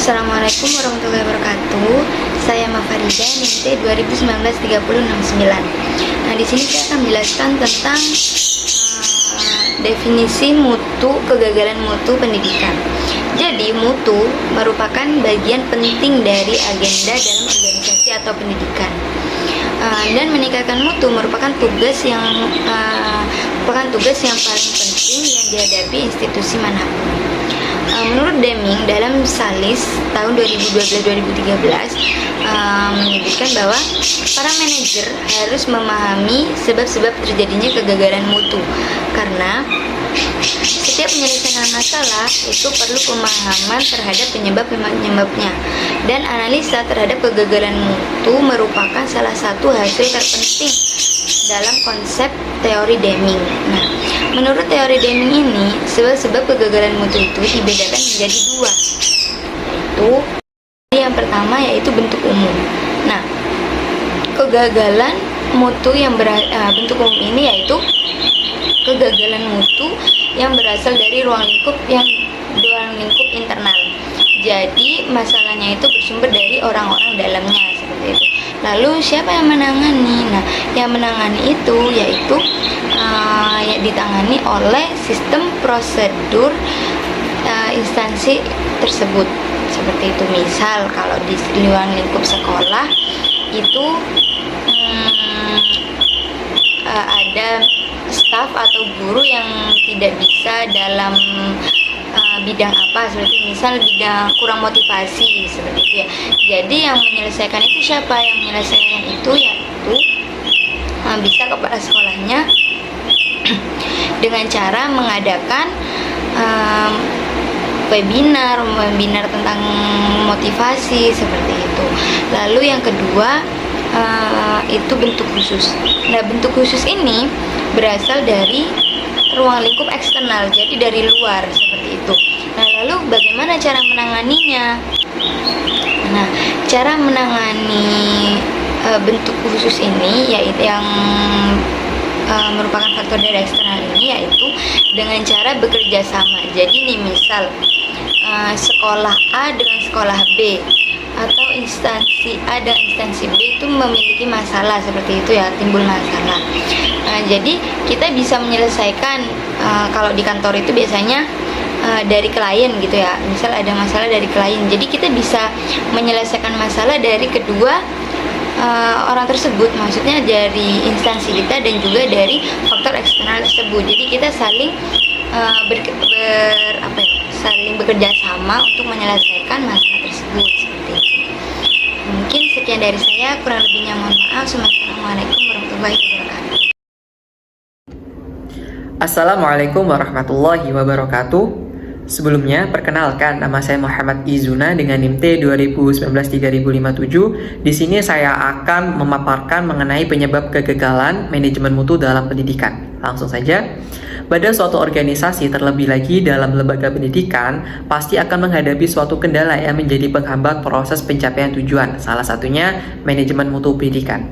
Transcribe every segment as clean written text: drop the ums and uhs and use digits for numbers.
Assalamualaikum warahmatullahi wabarakatuh. Saya Mafarida, NIMT 2019-3069. Nah, di sini saya akan menjelaskan tentang definisi mutu, kegagalan mutu pendidikan. Jadi, mutu merupakan bagian penting dari agenda dalam organisasi atau pendidikan. Dan meningkatkan mutu merupakan tugas yang paling penting yang dihadapi institusi manapun. Menurut Deming dalam Salis tahun 2012-2013 menyebutkan bahwa para manajer harus memahami sebab-sebab terjadinya kegagalan mutu, karena setiap penyelesaian masalah itu perlu pemahaman terhadap penyebabnya, dan analisa terhadap kegagalan mutu merupakan salah satu hasil terpenting dalam konsep teori Deming. Nah, menurut teori Deming ini, sebab-sebab kegagalan mutu itu dibedakan menjadi dua. Yang pertama yaitu bentuk umum. Nah, kegagalan mutu yang bentuk umum ini yaitu kegagalan mutu yang berasal dari ruang lingkup internal. Jadi masalahnya itu bersumber dari orang-orang dalamnya, seperti itu. Lalu siapa yang menangani? Nah, yang menangani itu yaitu ditangani oleh sistem prosedur instansi tersebut, seperti itu. Misal kalau di ruang lingkup sekolah itu ada staf atau guru yang tidak bisa dalam bidang apa, seperti misal bidang kurang motivasi, seperti itu ya. Jadi yang menyelesaikan itu siapa? Yang menyelesaikan itu yaitu bisa kepala sekolahnya dengan cara mengadakan webinar tentang motivasi, seperti itu. Lalu yang kedua itu bentuk khusus. Nah, bentuk khusus ini berasal dari ruang lingkup eksternal, jadi dari luar, seperti itu. Nah, lalu bagaimana cara menanganinya? Nah, cara menangani bentuk khusus ini yaitu yang merupakan faktor dari eksternal ini yaitu dengan cara bekerja sama. Jadi nih, misal sekolah A dengan sekolah B atau instansi A dan instansi B itu memiliki masalah, seperti itu ya, timbul masalah. Jadi kita bisa menyelesaikan kalau di kantor itu biasanya dari klien gitu ya. Misal ada masalah dari klien, jadi kita bisa menyelesaikan masalah dari kedua orang tersebut, maksudnya dari instansi kita dan juga dari faktor eksternal tersebut. Jadi kita saling saling bekerja sama untuk menyelesaikan masalah tersebut, seperti itu. Mungkin sekian dari saya, kurang lebihnya mohon maaf. Assalamualaikum warahmatullahi wabarakatuh. Assalamualaikum warahmatullahi wabarakatuh. Sebelumnya, perkenalkan, nama saya Muhammad Izuna dengan NIMT 2019-3057. Di sini saya akan memaparkan mengenai penyebab kegagalan manajemen mutu dalam pendidikan. Langsung saja. Pada suatu organisasi, terlebih lagi dalam lembaga pendidikan, pasti akan menghadapi suatu kendala yang menjadi penghambat proses pencapaian tujuan. Salah satunya manajemen mutu pendidikan.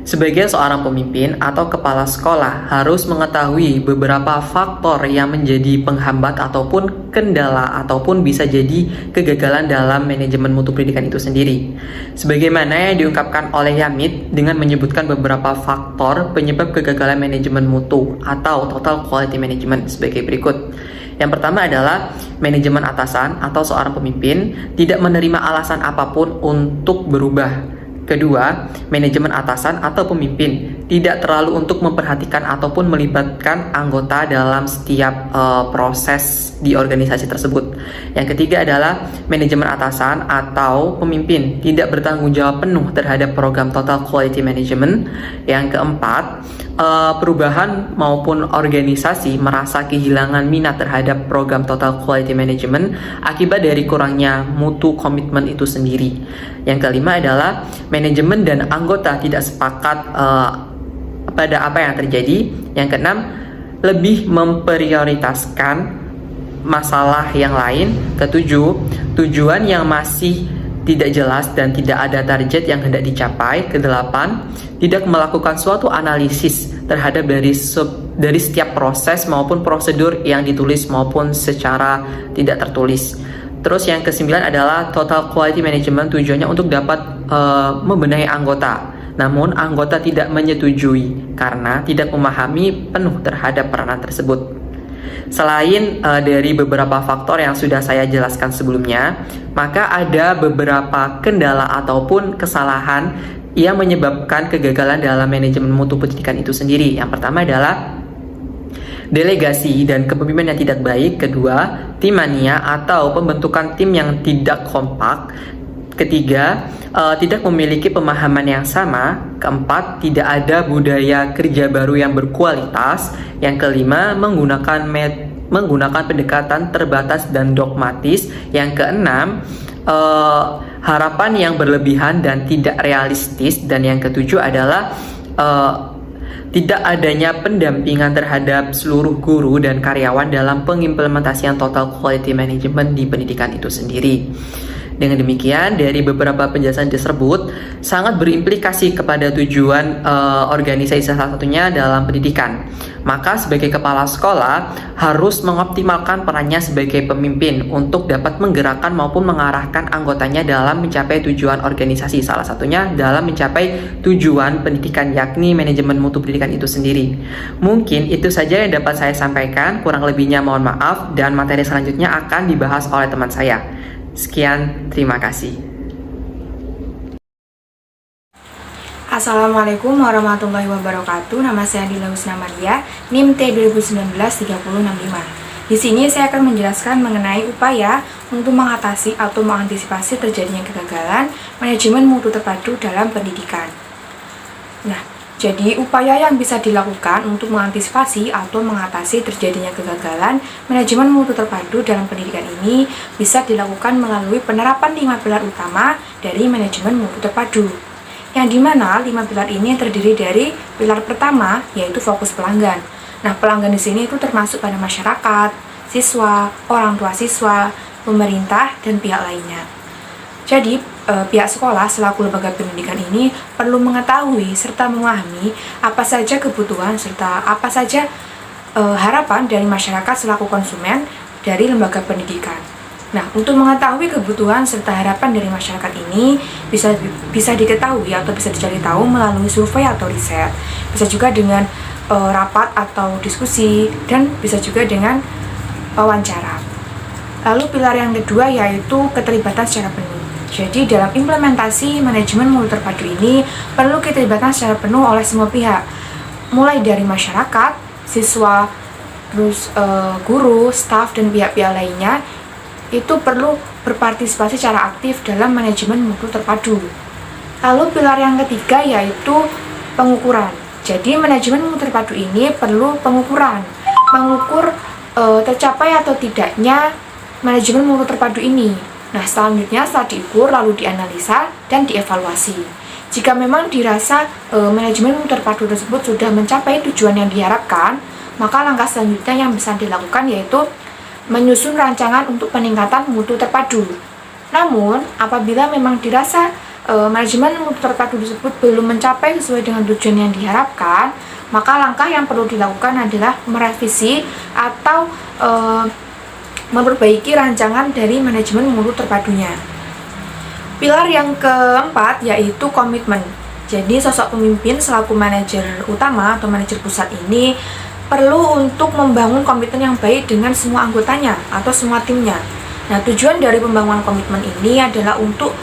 Sebagai seorang pemimpin atau kepala sekolah harus mengetahui beberapa faktor yang menjadi penghambat ataupun kendala ataupun bisa jadi kegagalan dalam manajemen mutu pendidikan itu sendiri. Sebagaimana yang diungkapkan oleh Yamit dengan menyebutkan beberapa faktor penyebab kegagalan manajemen mutu atau total quality management sebagai berikut. Yang pertama adalah manajemen atasan atau seorang pemimpin tidak menerima alasan apapun untuk berubah. Kedua, manajemen atasan atau pemimpin tidak terlalu untuk memperhatikan ataupun melibatkan anggota dalam setiap proses di organisasi tersebut. Yang ketiga adalah manajemen atasan atau pemimpin tidak bertanggung jawab penuh terhadap program total quality management. Yang keempat, perubahan maupun organisasi merasa kehilangan minat terhadap program total quality management akibat dari kurangnya mutu komitmen itu sendiri. Yang kelima adalah manajemen dan anggota tidak sepakat pada apa yang terjadi. Yang keenam, lebih memprioritaskan masalah yang lain. Ketujuh, tujuan yang masih tidak jelas dan tidak ada target yang hendak dicapai. Kedelapan, tidak melakukan suatu analisis terhadap dari setiap proses maupun prosedur yang ditulis maupun secara tidak tertulis. Terus yang kesembilan adalah total quality management, tujuannya untuk dapat membenahi anggota. Namun anggota tidak menyetujui karena tidak memahami penuh terhadap peranan tersebut. Selain dari beberapa faktor yang sudah saya jelaskan sebelumnya, maka ada beberapa kendala ataupun kesalahan yang menyebabkan kegagalan dalam manajemen mutu pendidikan itu sendiri. Yang pertama adalah delegasi dan kepemimpinan yang tidak baik. Kedua, tim mania atau pembentukan tim yang tidak kompak. Ketiga, tidak memiliki pemahaman yang sama. Keempat, tidak ada budaya kerja baru yang berkualitas. Yang kelima, menggunakan pendekatan terbatas dan dogmatis. Yang keenam, harapan yang berlebihan dan tidak realistis. Dan yang ketujuh adalah tidak adanya pendampingan terhadap seluruh guru dan karyawan dalam pengimplementasian total quality management di pendidikan itu sendiri. Dengan demikian, dari beberapa penjelasan tersebut sangat berimplikasi kepada tujuan organisasi salah satunya dalam pendidikan. Maka sebagai kepala sekolah harus mengoptimalkan perannya sebagai pemimpin untuk dapat menggerakkan maupun mengarahkan anggotanya dalam mencapai tujuan organisasi, salah satunya dalam mencapai tujuan pendidikan, yakni manajemen mutu pendidikan itu sendiri. Mungkin itu saja yang dapat saya sampaikan, kurang lebihnya mohon maaf, dan materi selanjutnya akan dibahas oleh teman saya. Sekian, terima kasih. Assalamualaikum warahmatullahi wabarakatuh. Nama saya Dila Husna Maria, NIM T 2019-3065. Di sini saya akan menjelaskan mengenai upaya untuk mengatasi atau mengantisipasi terjadinya kegagalan manajemen mutu terpadu dalam pendidikan. Nah, jadi upaya yang bisa dilakukan untuk mengantisipasi atau mengatasi terjadinya kegagalan manajemen mutu terpadu dalam pendidikan ini bisa dilakukan melalui penerapan 5 pilar utama dari manajemen mutu terpadu. Yang dimana 5 pilar ini terdiri dari pilar pertama, yaitu fokus pelanggan. Nah, pelanggan di sini itu termasuk pada masyarakat, siswa, orang tua siswa, pemerintah, dan pihak lainnya. Jadi, pihak sekolah selaku lembaga pendidikan ini perlu mengetahui serta memahami apa saja kebutuhan serta apa saja harapan dari masyarakat selaku konsumen dari lembaga pendidikan. Nah, untuk mengetahui kebutuhan serta harapan dari masyarakat ini bisa diketahui atau bisa dicari tahu melalui survei atau riset. Bisa juga dengan rapat atau diskusi, dan bisa juga dengan wawancara. Lalu pilar yang kedua yaitu keterlibatan secara penuh. Jadi dalam implementasi manajemen mutu terpadu ini perlu keterlibatan secara penuh oleh semua pihak, mulai dari masyarakat, siswa, terus guru, staf, dan pihak-pihak lainnya. Itu perlu berpartisipasi secara aktif dalam manajemen mutu terpadu. Lalu pilar yang ketiga yaitu pengukuran. Jadi manajemen mutu terpadu ini perlu pengukuran, mengukur tercapai atau tidaknya manajemen mutu terpadu ini. Nah, selanjutnya setelah diukur lalu dianalisa dan dievaluasi. Jika memang dirasa manajemen mutu terpadu tersebut sudah mencapai tujuan yang diharapkan, maka langkah selanjutnya yang bisa dilakukan yaitu menyusun rancangan untuk peningkatan mutu terpadu. Namun, apabila memang dirasa manajemen mutu terpadu tersebut belum mencapai sesuai dengan tujuan yang diharapkan, maka langkah yang perlu dilakukan adalah merevisi atau memperbaiki rancangan dari manajemen mutu terpadunya. Pilar yang keempat yaitu komitmen. Jadi sosok pemimpin selaku manajer utama atau manajer pusat ini perlu untuk membangun komitmen yang baik dengan semua anggotanya atau semua timnya. Nah, tujuan dari pembangunan komitmen ini adalah untuk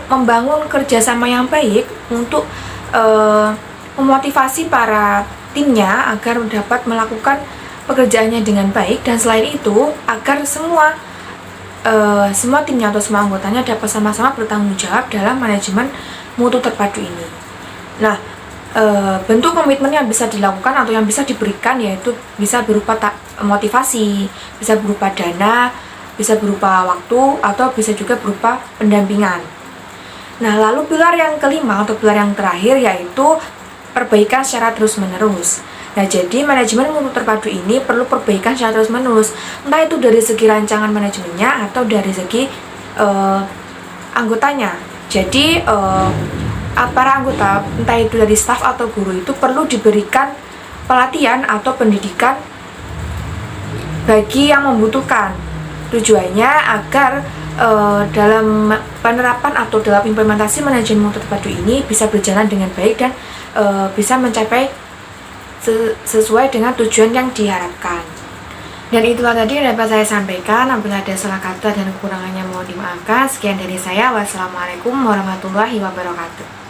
membangun kerjasama yang baik, untuk memotivasi para timnya agar dapat melakukan pekerjaannya dengan baik, dan selain itu agar semua timnya atau semua anggotanya dapat sama-sama bertanggung jawab dalam manajemen mutu terpadu ini. Nah, bentuk komitmen yang bisa dilakukan atau yang bisa diberikan yaitu bisa berupa motivasi, bisa berupa dana, bisa berupa waktu, atau bisa juga berupa pendampingan. Nah, lalu pilar yang kelima atau pilar yang terakhir yaitu perbaikan secara terus-menerus. Nah, jadi manajemen mutu terpadu ini perlu perbaikan secara terus-menerus, entah itu dari segi rancangan manajemennya atau dari segi anggotanya. Jadi para anggota, entah itu dari staf atau guru, itu perlu diberikan pelatihan atau pendidikan bagi yang membutuhkan. Tujuannya agar dalam penerapan atau dalam implementasi manajemen mutu terpadu ini bisa berjalan dengan baik dan bisa mencapai sesuai dengan tujuan yang diharapkan. Dan itulah tadi yang dapat saya sampaikan. Apabila ada salah kata dan kekurangannya mohon dimaafkan. Sekian dari saya. Wassalamualaikum warahmatullahi wabarakatuh.